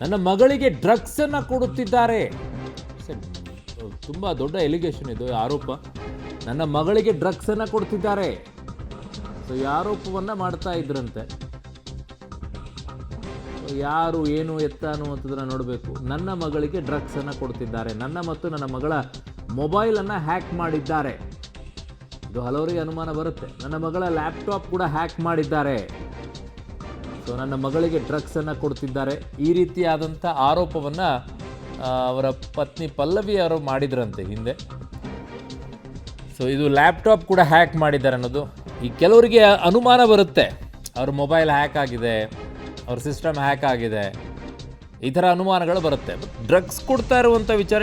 ನನ್ನ ಮಗಳಿಗೆ ಡ್ರಗ್ಸನ್ನು ಕೊಡುತ್ತಿದ್ದಾರೆ. ತುಂಬ ದೊಡ್ಡ ಎಲಿಗೇಷನ್ ಇದು, ಆರೋಪ. ನನ್ನ ಮಗಳಿಗೆ ಡ್ರಗ್ಸನ್ನು ಕೊಡ್ತಿದ್ದಾರೆ. ಸೊ ಈ ಆರೋಪವನ್ನು ಮಾಡ್ತಾ ಇದ್ರಂತೆ. ಯಾರು ಏನು ಎತ್ತ ಅನ್ನುವಂಥದ್ದನ್ನು ನೋಡಬೇಕು. ನನ್ನ ಮಗಳಿಗೆ ಡ್ರಗ್ಸನ್ನು ಕೊಡ್ತಿದ್ದಾರೆ, ನನ್ನ ಮತ್ತು ನನ್ನ ಮಗಳ ಮೊಬೈಲನ್ನು ಹ್ಯಾಕ್ ಮಾಡಿದ್ದಾರೆ. ಇದು ಹಲವರಿಗೆ ಅನುಮಾನ ಬರುತ್ತೆ. ನನ್ನ ಮಗಳ ಲ್ಯಾಪ್ಟಾಪ್ ಕೂಡ ಹ್ಯಾಕ್ ಮಾಡಿದ್ದಾರೆ. ಸೊ ನನ್ನ ಮಗಳಿಗೆ ಡ್ರಗ್ಸನ್ನು ಕೊಡ್ತಿದ್ದಾರೆ, ಈ ರೀತಿಯಾದಂಥ ಆರೋಪವನ್ನು ಅವರ ಪತ್ನಿ ಪಲ್ಲವಿ ಅವರು ಮಾಡಿದ್ರಂತೆ ಹಿಂದೆ. ಸೊ ಇದು ಲ್ಯಾಪ್ಟಾಪ್ ಕೂಡ ಹ್ಯಾಕ್ ಮಾಡಿದ್ದಾರೆ ಅನ್ನೋದು ಈ ಕೆಲವರಿಗೆ ಅನುಮಾನ ಬರುತ್ತೆ. ಅವ್ರ ಮೊಬೈಲ್ ಹ್ಯಾಕ್ ಆಗಿದೆ, ಅವ್ರ ಸಿಸ್ಟಮ್ ಹ್ಯಾಕ್ ಆಗಿದೆ, ಈ ಥರ ಅನುಮಾನಗಳು ಬರುತ್ತೆ. ಡ್ರಗ್ಸ್ ಕೊಡ್ತಾ ಇರುವಂಥ ವಿಚಾರ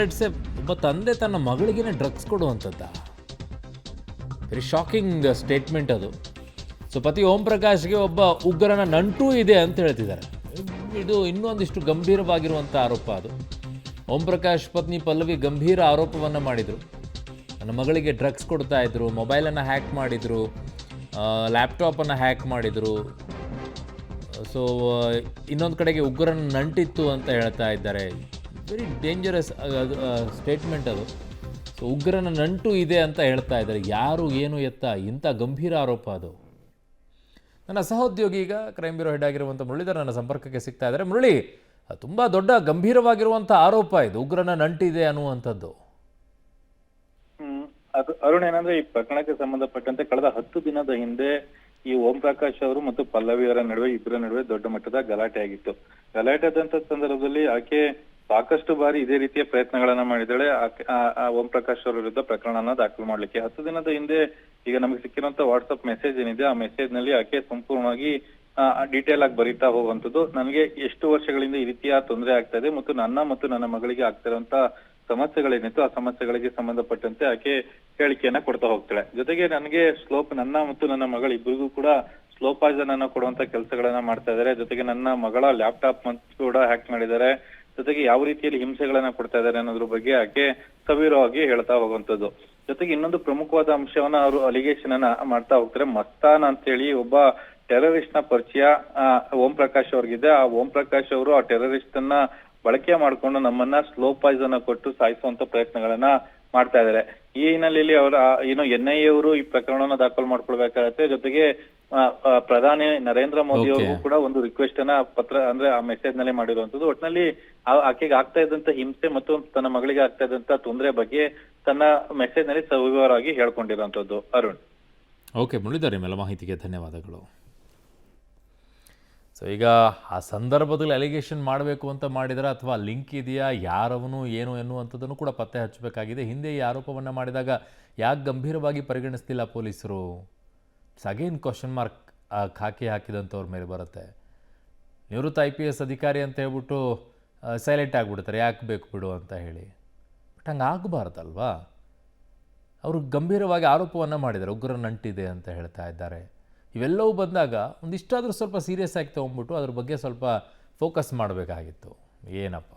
ಒಬ್ಬ ತಂದೆ ತನ್ನ ಮಗಳಿಗೇನೆ ಡ್ರಗ್ಸ್ ಕೊಡುವಂಥದ್ದ. ವೆರಿ ಶಾಕಿಂಗ್ ಸ್ಟೇಟ್ಮೆಂಟ್ ಅದು. ಸೊ ಪತಿ ಓಂ ಪ್ರಕಾಶ್ಗೆ ಒಬ್ಬ ಉಗ್ರನ ನಂಟೂ ಇದೆ ಅಂತ ಹೇಳ್ತಿದ್ದಾರೆ. ಇದು ಇನ್ನೊಂದಿಷ್ಟು ಗಂಭೀರವಾಗಿರುವಂಥ ಆರೋಪ ಅದು. ಓಂ ಪ್ರಕಾಶ್ ಪತ್ನಿ ಪಲ್ಲವಿ ಗಂಭೀರ ಆರೋಪವನ್ನು ಮಾಡಿದರು. ನನ್ನ ಮಗಳಿಗೆ ಡ್ರಗ್ಸ್ ಕೊಡ್ತಾ ಇದ್ರು, ಮೊಬೈಲನ್ನು ಹ್ಯಾಕ್ ಮಾಡಿದರು, ಲ್ಯಾಪ್ಟಾಪನ್ನು ಹ್ಯಾಕ್ ಮಾಡಿದರು. ಸೊ ಇನ್ನೊಂದು ಕಡೆಗೆ ಉಗ್ರನ ನಂಟಿತ್ತು ಅಂತ ಹೇಳ್ತಾ ಇದ್ದಾರೆ. ವೆರಿ ಡೇಂಜರಸ್ ಸ್ಟೇಟ್ಮೆಂಟ್ ಅದು. ಸೊ ಉಗ್ರನ ನಂಟು ಇದೆ ಅಂತ ಹೇಳ್ತಾ ಇದ್ದಾರೆ. ಯಾರು ಏನು ಎತ್ತ, ಇಂಥ ಗಂಭೀರ ಆರೋಪ ಅದು. ನನ್ನ ಸಹೋದ್ಯೋಗಿ ಈಗ ಕ್ರೈಮ್ ಬ್ಯೂರೋ ಹೆಡ್ ಆಗಿರುವಂಥ ಮುರಳೀಧರ್ ನನ್ನ ಸಂಪರ್ಕಕ್ಕೆ ಸಿಗ್ತಾ ಇದ್ದಾರೆ. ಮುರಳಿ, ತುಂಬ ದೊಡ್ಡ ಗಂಭೀರವಾಗಿರುವಂಥ ಆರೋಪ ಇದು, ಉಗ್ರನ ನಂಟಿದೆ ಅನ್ನುವಂಥದ್ದು. ಅದು ಅರುಣ್, ಏನಂದ್ರೆ ಈ ಪ್ರಕರಣಕ್ಕೆ ಸಂಬಂಧಪಟ್ಟಂತೆ ಕಳೆದ 10 ದಿನದ ಹಿಂದೆ ಈ ಓಂ ಪ್ರಕಾಶ್ ಅವರು ಮತ್ತು ಪಲ್ಲವಿ ಅವರ ನಡುವೆ ಇಬ್ಬರ ನಡುವೆ ದೊಡ್ಡ ಮಟ್ಟದ ಗಲಾಟೆ ಆಗಿತ್ತು. ಗಲಾಟೆ ಆದಂತ ಸಂದರ್ಭದಲ್ಲಿ ಆಕೆ ಸಾಕಷ್ಟು ಬಾರಿ ಇದೇ ರೀತಿಯ ಪ್ರಯತ್ನಗಳನ್ನ ಮಾಡಿದಾಳೆ ಓಂ ಪ್ರಕಾಶ್ ಅವರ ವಿರುದ್ಧ ಪ್ರಕರಣನ ದಾಖಲು ಮಾಡ್ಲಿಕ್ಕೆ. 10 ದಿನದ ಹಿಂದೆ ಈಗ ನಮಗೆ ಸಿಕ್ಕಿರುವಂತ ವಾಟ್ಸ್ಆಪ್ ಮೆಸೇಜ್ ಏನಿದೆ, ಆ ಮೆಸೇಜ್ ನಲ್ಲಿ ಆಕೆ ಸಂಪೂರ್ಣವಾಗಿ ಡೀಟೇಲ್ ಆಗಿ ಬರೀತಾ ಹೋಗುವಂತದ್ದು. ನನಗೆ ಎಷ್ಟು ವರ್ಷಗಳಿಂದ ಈ ರೀತಿಯ ತೊಂದರೆ ಆಗ್ತಾ ಇದೆ ಮತ್ತು ನನ್ನ ಮಗಳಿಗೆ ಆಗ್ತಾ ಇರುವಂತ ಸಮಸ್ಯೆಗಳೇನಿತ್ತು, ಆ ಸಮಸ್ಯೆಗಳಿಗೆ ಸಂಬಂಧಪಟ್ಟಂತೆ ಆಕೆ ಹೇಳಿಕೆಯನ್ನ ಕೊಡ್ತಾ ಹೋಗ್ತಾಳೆ. ಜೊತೆಗೆ ನನಗೆ ನನ್ನ ಮತ್ತು ನನ್ನ ಮಗಳ ಇಬ್ಬರಿಗೂ ಕೂಡ ಸ್ಲೋ ಪಾಯ್ಸನ್ ಅನ್ನ ಕೊಡುವಂತ ಕೆಲಸಗಳನ್ನ ಮಾಡ್ತಾ ಇದ್ದಾರೆ. ಜೊತೆಗೆ ನನ್ನ ಮಗಳ ಲ್ಯಾಪ್ಟಾಪ್ ಕೂಡ ಹ್ಯಾಕ್ ಮಾಡಿದ್ದಾರೆ. ಜೊತೆಗೆ ಯಾವ ರೀತಿಯಲ್ಲಿ ಹಿಂಸೆಗಳನ್ನ ಕೊಡ್ತಾ ಇದ್ದಾರೆ ಅನ್ನೋದ್ರ ಬಗ್ಗೆ ಆಕೆ ಸವಿರವಾಗಿ ಹೇಳ್ತಾ ಹೋಗುವಂತದ್ದು. ಜೊತೆಗೆ ಇನ್ನೊಂದು ಪ್ರಮುಖವಾದ ಅಂಶವನ್ನ ಅವರು ಅಲಿಗೇಷನ್ ಅನ್ನ ಮಾಡ್ತಾ ಹೋಗ್ತಾರೆ. ಮಸ್ತಾನ್ ಅಂತ ಹೇಳಿ ಒಬ್ಬ ಟೆರರಿಸ್ಟ್ ನ ಪರಿಚಯ ಓಂ ಪ್ರಕಾಶ್ ಅವ್ರಿಗಿದೆ. ಆ ಓಂ ಪ್ರಕಾಶ್ ಅವರು ಆ ಟೆರರಿಸ್ಟ್ ಅನ್ನ ಬಳಕೆ ಮಾಡ್ಕೊಂಡು ನಮ್ಮನ್ನ ಸ್ಲೋ ಪಾಯ್ಸನ್ ಕೊಟ್ಟು ಸಾಯಿಸುವಂತ ಪ್ರಯತ್ನಗಳನ್ನ ಮಾಡ್ತಾ ಇದ್ದಾರೆ. ಈ ಹಿನ್ನೆಲೆಯಲ್ಲಿ ಅವರ NIA ಅವರು ಈ ಪ್ರಕರಣವನ್ನ ದಾಖಲು ಮಾಡ್ಕೊಳ್ಬೇಕಾಗತ್ತೆ. ಜೊತೆಗೆ ಪ್ರಧಾನಿ ನರೇಂದ್ರ ಮೋದಿ ಅವರು ಕೂಡ ಒಂದು ರಿಕ್ವೆಸ್ಟ್ ಅನ್ನ ಆ ಮೆಸೇಜ್ ನಲ್ಲಿ ಮಾಡಿರುವಂತದ್ದು. ಒಟ್ಟಿನಲ್ಲಿ ಆಕೆಗೆ ಆಗ್ತಾ ಇದ್ದಂತ ಹಿಂಸೆ ಮತ್ತು ತನ್ನ ಮಗಳಿಗೆ ಆಗ್ತಾ ಇದ್ದಂತ ತೊಂದರೆ ಬಗ್ಗೆ ತನ್ನ ಮೆಸೇಜ್ ನಲ್ಲಿ ಸವಿವರವಾಗಿ ಹೇಳ್ಕೊಂಡಿರುವಂತದ್ದು. ಅರುಣ್. ಓಕೆ ಮುರಳೀಧರ್, ನಿಮ್ಮೆಲ್ಲ ಮಾಹಿತಿಗೆ ಧನ್ಯವಾದಗಳು. ಸೊ ಈಗ ಆ ಸಂದರ್ಭದಲ್ಲಿ ಅಲಿಗೇಷನ್ ಮಾಡಬೇಕು ಅಂತ ಮಾಡಿದರೆ ಅಥವಾ ಲಿಂಕ್ ಇದೆಯಾ, ಯಾರವನು ಏನು ಎನ್ನುವಂಥದ್ದನ್ನು ಕೂಡ ಪತ್ತೆ ಹಚ್ಚಬೇಕಾಗಿದೆ. ಹಿಂದೆ ಈ ಆರೋಪವನ್ನು ಮಾಡಿದಾಗ ಯಾಕೆ ಗಂಭೀರವಾಗಿ ಪರಿಗಣಿಸ್ತಿಲ್ಲ ಪೊಲೀಸರು? ಇಟ್ಸ್ ಅಗೇನ್ ಕ್ವಶನ್ ಮಾರ್ಕ್ ಹಾಕಿ ಹಾಕಿದಂಥವ್ರ ಮೇಲೆ ಬರುತ್ತೆ. ನಿವೃತ್ತ IPS ಅಧಿಕಾರಿ ಅಂತ ಹೇಳ್ಬಿಟ್ಟು ಸೈಲೆಂಟ್ ಆಗಿಬಿಡ್ತಾರೆ, ಯಾಕೆ ಬೇಕು ಬಿಡು ಅಂತ ಹೇಳಿ. ಬಟ್ ಹಂಗೆ ಆಗಬಾರ್ದಲ್ವಾ? ಅವರು ಗಂಭೀರವಾಗಿ ಆರೋಪವನ್ನು ಮಾಡಿದ್ದಾರೆ, ಉಗ್ರ ನಂಟಿದೆ ಅಂತ ಹೇಳ್ತಾ ಇದ್ದಾರೆ. ಇವೆಲ್ಲವೂ ಬಂದಾಗ ಒಂದಿಷ್ಟಾದರೂ ಸ್ವಲ್ಪ ಸೀರಿಯಸ್ ಆಗಿ ತೊಗೊಂಡ್ಬಿಟ್ಟು ಅದ್ರ ಬಗ್ಗೆ ಸ್ವಲ್ಪ ಫೋಕಸ್ ಮಾಡಬೇಕಾಗಿತ್ತು. ಏನಪ್ಪ